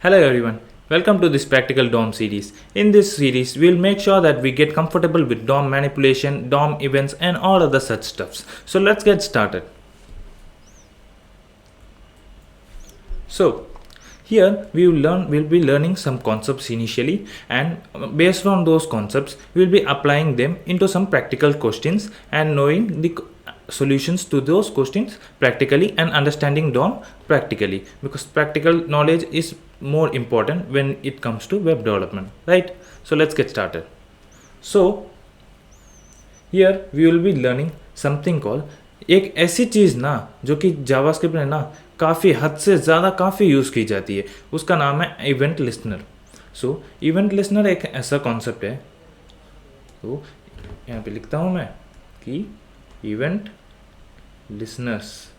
Hello everyone, welcome to this practical DOM series. In this series, we'll make sure that we get comfortable with DOM manipulation, DOM events and all other such stuffs. So let's get started. So here we'll be learning some concepts initially, and based on those concepts, we'll be applying them into some practical questions and knowing the solutions to those questions practically and understanding DOM practically, because practical knowledge is more important when it comes to web development, right? So let's get started. So here we will be learning something called, एक ऐसी चीज़ ना जो कि JavaScript में ना काफ़ी हद से ज़्यादा काफ़ी यूज़ की जाती है, उसका नाम है इवेंट लिस्नर. सो इवेंट लिस्नर एक ऐसा कॉन्सेप्ट है, तो यहाँ पे लिखता हूँ मैं कि event listeners.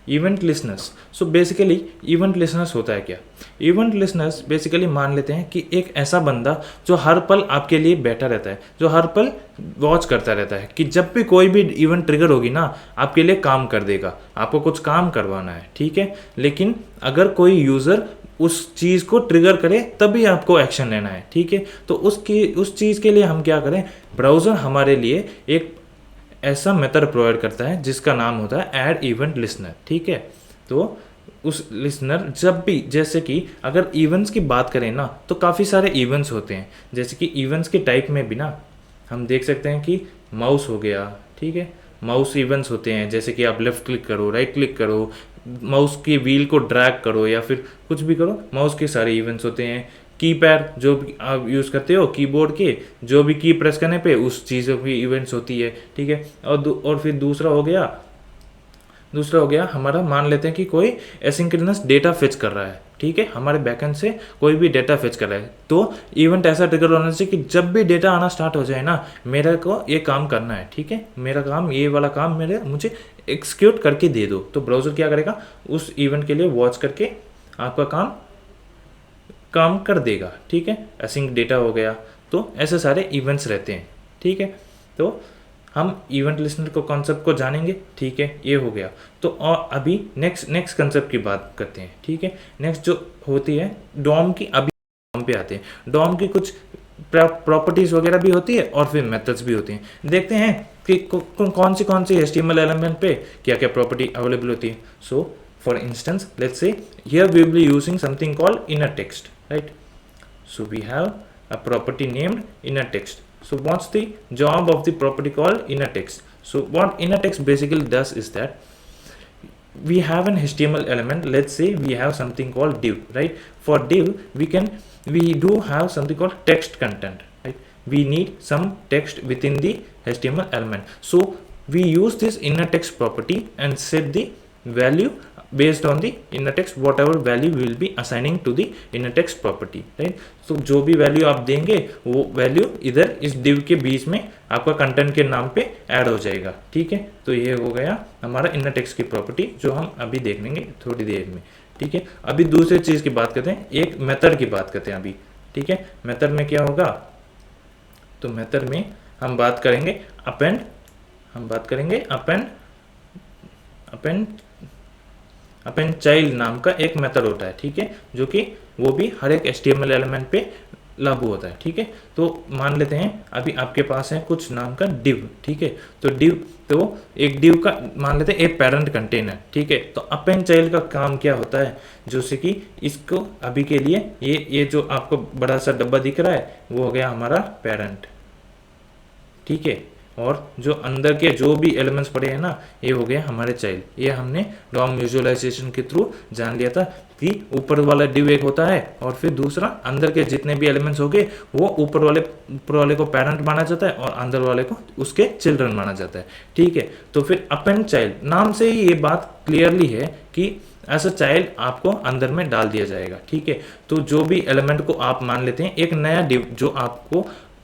Event listeners, so basically event listeners होता है क्या? इवेंट लिसनर्स बेसिकली मान लेते हैं कि एक ऐसा बंदा जो हर पल आपके लिए बैठा रहता है, जो हर पल वॉच करता रहता है कि जब भी कोई भी इवेंट ट्रिगर होगी ना आपके लिए काम कर देगा, आपको कुछ काम करवाना है, ठीक है. लेकिन अगर कोई यूज़र उस चीज़ को ट्रिगर करे तभी आपको एक्शन लेना है, ठीक है. तो उस चीज़ के लिए हम क्या करें, ब्राउज़र हमारे लिए एक ऐसा मेथड प्रोवाइड करता है जिसका नाम होता है ऐड इवेंट लिसनर, ठीक है. तो उस लिसनर जब भी, जैसे कि अगर इवेंट्स की बात करें ना तो काफ़ी सारे इवेंट्स होते हैं, जैसे कि इवेंट्स के टाइप में भी ना हम देख सकते हैं कि माउस हो गया, ठीक है. माउस इवेंट्स होते हैं, जैसे कि आप लेफ़्ट क्लिक करो, राइट क्लिक करो, माउस की व्हील को ड्रैग करो या फिर कुछ भी करो, माउस के सारे इवेंट्स होते हैं. कीपैड जो भी आप यूज़ करते हो, कीबोर्ड के जो भी की प्रेस करने पे उस चीज़ों की इवेंट्स होती है, ठीक है. और फिर दूसरा हो गया हमारा, मान लेते हैं कि कोई एसिंक्रोनस डेटा फेच कर रहा है, ठीक है. हमारे बैकएंड से कोई भी डेटा फेच कर रहा है, तो इवेंट ऐसा ट्रिगर होना चाहिए कि जब भी डेटा आना स्टार्ट हो जाए ना, मेरे को ये काम करना है, ठीक है. मेरा काम, ये वाला काम मुझे एक्सिक्यूट करके दे दो. तो ब्राउज़र क्या करेगा, उस इवेंट के लिए वॉच करके आपका काम कर देगा, ठीक है. एसिंक डेटा हो गया, तो ऐसे सारे इवेंट्स रहते हैं, ठीक है. तो हम इवेंट लिस्नर को कॉन्सेप्ट को जानेंगे, ठीक है. ये हो गया. तो और अभी नेक्स्ट कंसेप्ट की बात करते हैं, ठीक है. नेक्स्ट जो होती है डॉम की, अभी डॉम पे आते हैं. डॉम की कुछ प्रॉपर्टीज़ वगैरह भी होती है और फिर मेथड्स भी होती हैं. देखते हैं कि कौन सी HTML एलिमेंट पे क्या क्या प्रॉपर्टी अवेलेबल होती है. सो for instance, let's say here we will be using something called inner text, right? So we have a property named inner text. So what's the job of the property called inner text? So what inner text basically does is that we have an HTML element. Let's say we have something called div, right? For div we do have something called text content, right? We need some text within the HTML element. So we use this inner text property and set the value based on the inner text, whatever value we will be assigning to the inner text property, right? So जो भी value आप देंगे वो value इधर इस div के बीच में आपका कंटेंट के नाम पे ऐड हो जाएगा, ठीक है. तो ये हो गया हमारा inner text की प्रॉपर्टी, जो हम अभी देख लेंगे थोड़ी देर में, ठीक है. अभी दूसरी चीज़ की बात करते हैं, एक मेथड की बात करते हैं अभी, ठीक है. मेथड में क्या होगा, तो मेथड में हम बात करेंगे अपेंड चाइल्ड नाम का एक मेथड होता है, ठीक है, जो कि वो भी हर एक HTML एलिमेंट पे लागू होता है, ठीक है. तो मान लेते हैं अभी आपके पास है कुछ नाम का div, ठीक है. तो एक div का मान लेते हैं एक पेरेंट कंटेनर, ठीक है. तो अपेंड चाइल्ड का काम क्या होता है, जैसे कि इसको अभी के लिए ये जो आपको बड़ा सा डब्बा दिख रहा है वो हो गया हमारा पेरेंट, ठीक है. और जो अंदर के जो भी एलिमेंट्स पड़े हैं ना, ये हो गए हमारे चाइल्ड. ये हमने डॉम विजुअलाइजेशन के थ्रू जान लिया था कि ऊपर वाला डिव एक होता है और फिर दूसरा अंदर के जितने भी एलिमेंट्स हो गए वो ऊपर वाले को पेरेंट माना जाता है और अंदर वाले को उसके चिल्ड्रन माना जाता है, ठीक है. तो फिर अपेंड चाइल्ड नाम से ही ये बात क्लियरली है कि ऐसा चाइल्ड आपको अंदर में डाल दिया जाएगा, ठीक है. तो जो भी एलिमेंट को आप मान लेते हैं एक नया डिव जो आपको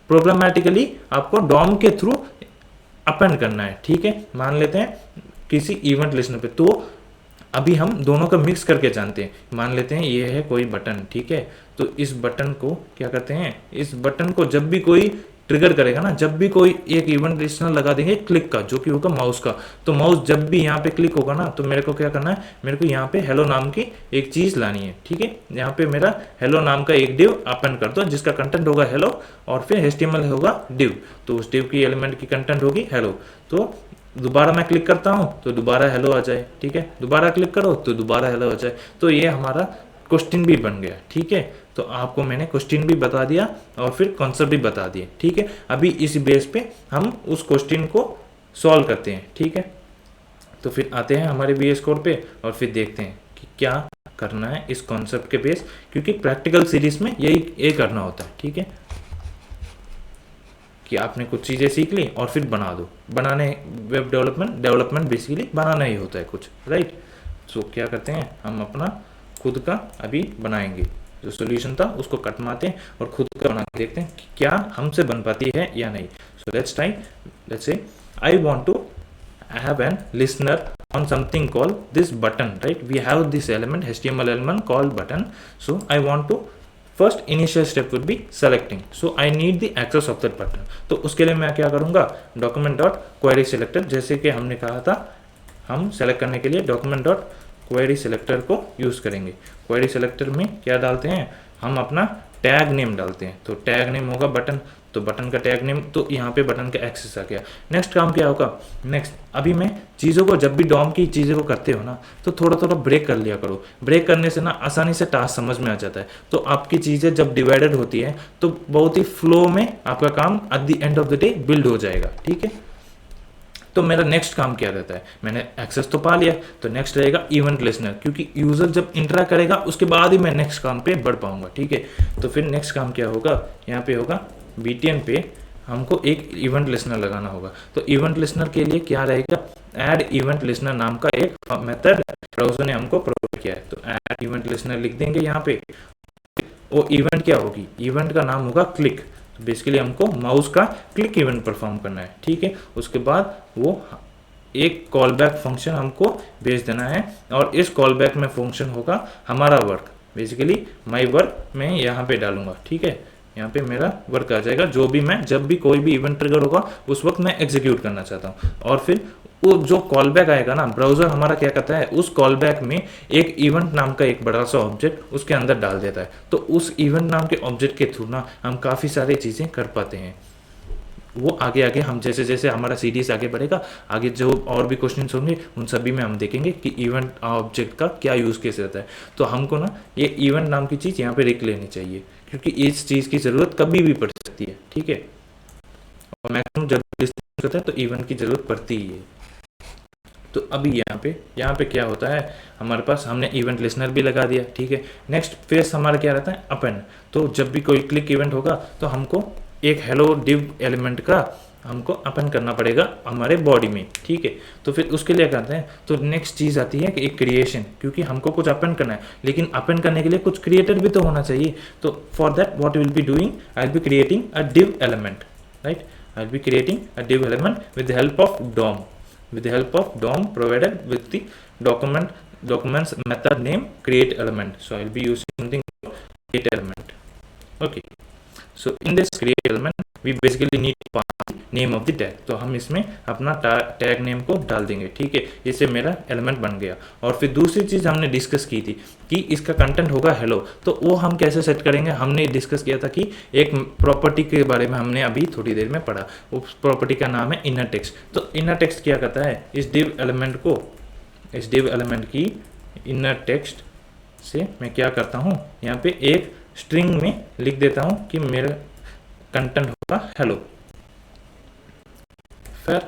प्रोग्रामेटिकली आपको डॉम के थ्रू अपेंड करना है, ठीक है. मान लेते हैं किसी इवेंट लिस्नर पे, तो अभी हम दोनों का मिक्स करके जानते हैं. मान लेते हैं ये है कोई बटन, ठीक है. तो इस बटन को क्या करते हैं, इस बटन को जब भी कोई ट्रिगर करेगा ना, जब भी कोई एक इवेंट लिस्नर लगा देंगे क्लिक का, जो कि होगा माउस का, तो माउस जब भी यहाँ पे क्लिक होगा ना, तो मेरे को क्या करना है, मेरे को यहाँ पे हेलो नाम की एक चीज़ लानी है, ठीक है। यहाँ पे मेरा हेलो नाम का एक डिव ओपन कर दो जिसका कंटेंट होगा हेलो, और फिर HTML होगा डिव, तो उस डिव की एलिमेंट की कंटेंट होगी हेलो। तो दोबारा मैं क्लिक करता हूँ तो दोबारा हेलो आ जाए, ठीक है, दोबारा क्लिक करो तो दोबारा हेलो आ जाए। तो ये हमारा क्वेश्चन भी बन गया, ठीक है। तो आपको मैंने क्वेश्चन भी बता दिया और फिर कॉन्सेप्ट भी बता दिए, ठीक है। अभी इस बेस पे हम उस क्वेश्चन को सॉल्व करते हैं, ठीक है। तो फिर आते हैं हमारे VS कोड पे और फिर देखते हैं कि क्या करना है इस कॉन्सेप्ट के बेस, क्योंकि प्रैक्टिकल सीरीज में यही करना होता है, ठीक है, कि आपने कुछ चीज़ें सीख ली और फिर बना दो। बनाने वेब डेवलपमेंट बेसिकली बनाना ही होता है कुछ, राइट। सो क्या करते हैं, हम अपना खुद का अभी बनाएंगे, जो सोल्यूशन था उसको कट मारते हैं और खुद का बना के देखते हैं कि क्या हमसे बन पाती है या नहीं। So let's try. Let's say I want to have an listener on something called this button, right? We have this element, HTML element called button. So I want to first initial step would be selecting. So I need the access of that button. तो उसके लिए मैं क्या करूँगा, document dot query selector, जैसे कि हमने कहा था, हम सेलेक्ट करने के लिए document dot query selector को यूज़ करेंगे। query selector में क्या डालते हैं, हम अपना टैग नेम डालते हैं, तो टैग नेम होगा बटन, तो बटन का टैग नेम, तो यहाँ पे बटन का एक्सेस आ गया। नेक्स्ट काम क्या होगा, नेक्स्ट अभी मैं चीज़ों को, जब भी डॉम की चीज़ों को करते हो ना, तो थोड़ा थोड़ा ब्रेक कर लिया करो। ब्रेक करने से ना आसानी से टास्क समझ में आ जाता है। तो आपकी चीज़ें जब डिवाइडेड होती है तो बहुत ही फ्लो में आपका काम at the end of the day build हो जाएगा, ठीक है। तो मेरा नेक्स्ट काम क्या रहता है, मैंने एक्सेस तो पा लिया, तो नेक्स्ट रहेगा इवेंट लिसनर, क्योंकि यूजर जब इंटरा करेगा उसके बाद ही मैं नेक्स्ट काम पे बढ़ पाऊंगा, ठीक है। तो फिर नेक्स्ट काम क्या होगा, यहाँ पे होगा BTN पे हमको एक इवेंट लिसनर लगाना होगा। तो इवेंट लिसनर के लिए क्या रहेगा, ऐड इवेंट लिसनर नाम का एक मेथड ब्राउजर ने हमको प्रोवाइड किया है। तो ऐड इवेंट लिसनर लिख देंगे यहाँ पे। वो इवेंट क्या होगी, इवेंट का नाम होगा क्लिक। तो बेसिकली हमको माउस का क्लिक इवेंट परफॉर्म करना है, ठीक है। उसके बाद वो एक कॉल बैक फंक्शन हमको भेज देना है, और इस कॉल बैक में फंक्शन होगा हमारा वर्क, बेसिकली माई वर्क मैं यहाँ पे डालूंगा, ठीक है। यहाँ पे मेरा वर्क आ जाएगा, जो भी मैं, जब भी कोई भी इवेंट ट्रिगर होगा उस वक्त मैं एग्जीक्यूट करना चाहता हूँ। और फिर वो जो कॉल बैक आएगा ना, ब्राउजर हमारा क्या करता है, उस कॉल बैक में एक इवेंट नाम का एक बड़ा सा ऑब्जेक्ट उसके अंदर डाल देता है। तो उस इवेंट नाम के ऑब्जेक्ट के थ्रू ना हम काफ़ी सारी चीज़ें कर पाते हैं। वो आगे आगे हम जैसे जैसे हमारा सीरीज आगे बढ़ेगा, आगे जो और भी क्वेश्चंस होंगे उन सभी में हम देखेंगे कि इवेंट ऑब्जेक्ट का क्या यूज़ केस रहता है। तो हमको ना ये इवेंट नाम की चीज़ यहाँ पे लिख लेनी चाहिए, क्योंकि इस चीज़ की ज़रूरत कभी भी पड़ सकती है, ठीक है। और मैक्सिमम जब डिस्कस करते हैं तो इवेंट की ज़रूरत पड़ती ही है। तो अभी यहाँ पे क्या होता है, हमारे पास हमने इवेंट लिसनर भी लगा दिया, ठीक है। नेक्स्ट फेस हमारा क्या रहता है, अपेंड। तो जब भी कोई क्लिक इवेंट होगा तो हमको एक हेलो डिव एलिमेंट का हमको अपेंड करना पड़ेगा हमारे बॉडी में, ठीक है। तो फिर उसके लिए करते हैं, तो नेक्स्ट चीज़ आती है कि एक क्रिएशन, क्योंकि हमको कुछ अपेंड करना है, लेकिन अपेंड करने के लिए कुछ क्रिएटर भी तो होना चाहिए। तो for that what will be doing, I will be creating a div element, right. I will be creating a div element with the help of DOM, with the help of DOM provided with the documents method name create element. So I'll be using something called create element. Okay, so in this create element we basically need to pass name of the tag. तो हम इसमें अपना tag name को डाल देंगे, ठीक है। इससे मेरा एलिमेंट बन गया। और फिर दूसरी चीज़ हमने डिस्कस की थी कि इसका कंटेंट होगा हेलो, तो वो हम कैसे सेट करेंगे, हमने डिस्कस किया था कि एक प्रॉपर्टी के बारे में हमने अभी थोड़ी देर में पढ़ा। उस प्रॉपर्टी का नाम है इनर टेक्स्ट। तो इनर टेक्स्ट क्या करता है, इस डिव एलिमेंट की इनर टेक्स्ट से मैं क्या करता हूँ, यहाँ पे एक स्ट्रिंग में लिख देता हूँ कि मेरा कंटेंट होगा हेलो। फिर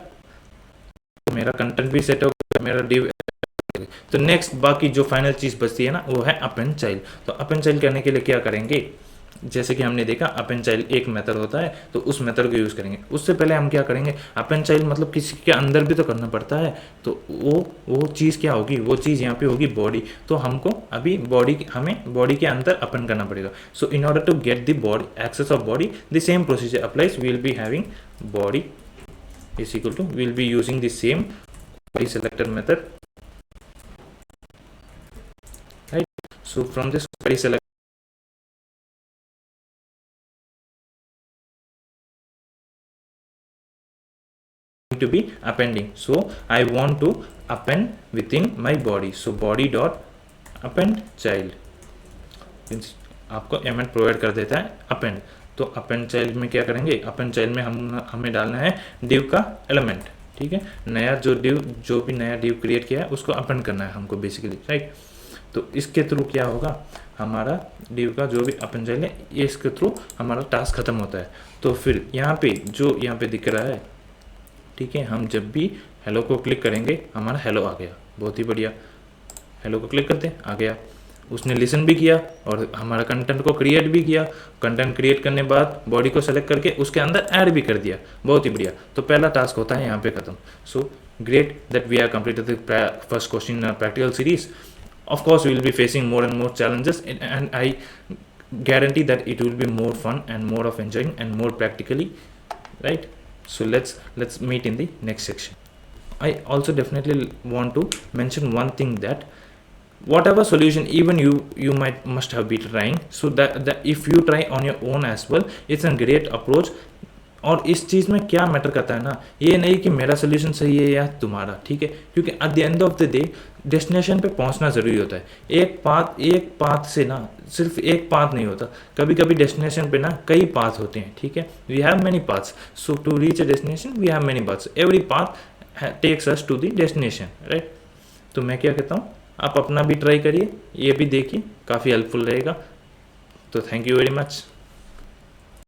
मेरा कंटेंट भी सेट हो गया, मेरा डिव। तो नेक्स्ट बाकी जो फाइनल चीज़ बचती है ना, वो है अपेंड चाइल्ड। तो अपेंड चाइल्ड करने के लिए क्या करेंगे, जैसे कि हमने देखा अपेंड चाइल्ड एक मेथड होता है, तो उस मेथड को यूज़ करेंगे। उससे पहले हम क्या करेंगे, अपेंड चाइल्ड मतलब किसी के अंदर भी तो करना पड़ता है। तो वो चीज़ क्या होगी, वो चीज़ यहाँ पे होगी बॉडी। तो हमको अभी हमें बॉडी के अंदर अपेंड करना पड़ेगा। So in order to get the body access of body, the same procedure applies. We will be having body is equal to, we will be using the same query selector method, right. So from this query select to be appending. So I want to append within my body. So body dot append child means आपको एमेंट provide कर देता है append. तो append child में क्या करेंगे, append child में हमें डालना है div का एलिमेंट, ठीक है। नया जो भी नया div क्रिएट किया है उसको append करना है हमको बेसिकली, राइट। तो इसके थ्रू क्या होगा, हमारा div का जो भी append child है इसके थ्रू हमारा टास्क खत्म होता है। तो फिर यहाँ पे दिख रहा है, ठीक है, हम जब भी हेलो को क्लिक करेंगे हमारा हेलो आ गया, बहुत ही बढ़िया। हेलो को क्लिक करते आ गया, उसने लिसन भी किया और हमारा कंटेंट को क्रिएट भी किया। कंटेंट क्रिएट करने के बाद बॉडी को सेलेक्ट करके उसके अंदर ऐड भी कर दिया, बहुत ही बढ़िया। तो पहला टास्क होता है यहाँ पे खत्म। So great that we are completed the first question practical series. Of course, we will be facing more and more challenges, and I guarantee that it will be more fun and more of enjoying and more practically, right? So let's meet in the next section. I also definitely want to mention one thing, that whatever solution even you must have been trying, so that if you try on your own as well, it's a great approach. और इस चीज़ में क्या matter करता है ना, ये नहीं कि मेरा सोल्यूशन सही है या तुम्हारा, ठीक है, क्योंकि at the end of the day destination पे पहुंचना ज़रूरी होता है। एक पाथ से ना सिर्फ एक पाथ नहीं होता, कभी कभी डेस्टिनेशन पे ना कई पाथ होते हैं, ठीक है। We have many paths, so to reach a destination we have many paths, every path takes us to the destination, right. तो मैं क्या कहता हूँ, आप अपना भी ट्राई करिए, ये भी देखिए, काफ़ी हेल्पफुल रहेगा। तो थैंक यू वेरी मच।